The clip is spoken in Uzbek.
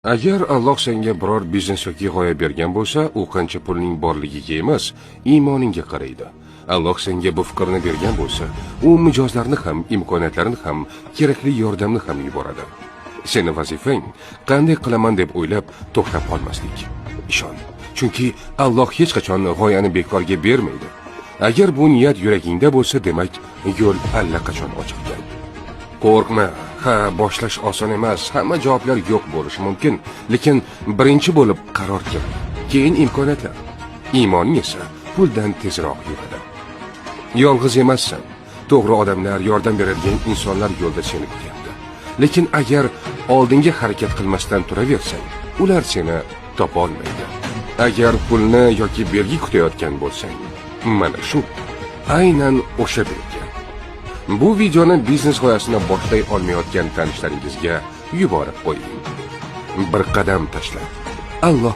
Agar Alloh senga biror biznes yoki g'oya bergan bo'lsa, u qancha pulning borligiga emas, iymoningga qaraydi. Alloh senga bu fikrni bergan bo'lsa, u mijozlarni ham, imkoniyatlarni ham, kerakli yordamni ham yuboradi. Seni vazifang qanday qilaman deb o'ylab to'xtab qolmaslik. Ishon, chunki Alloh hech qachon g'oyani bekorga bermaydi. Agar bu niyat yuragingda bo'lsa, demak, yo'l allaqachon ochiqdir. Qo'rqma. Boshlash oson emas. Hamma javoblar yo'q bo'lishi mumkin, lekin birinchi bo'lib qaror kerak. Keyin imkoniyatlar. Iymoning esa puldan tezroq yuradi. Yolg'iz emassan. To'g'ri odamlar, yordam beradigan insonlar yo'lda seni kutyapti. Lekin agar oldinga harakat qilmasdan turaversang, ular seni topa olmaydi. Agar pulni yoki belgi kutayotgan bo'lsang, mana shu aynan o'sha belgi. Bu videoni biznes g'oyasini boshlay olmayotgan tanishlaringizga yuborib qo'ying. Bir qadam tashlab Alloh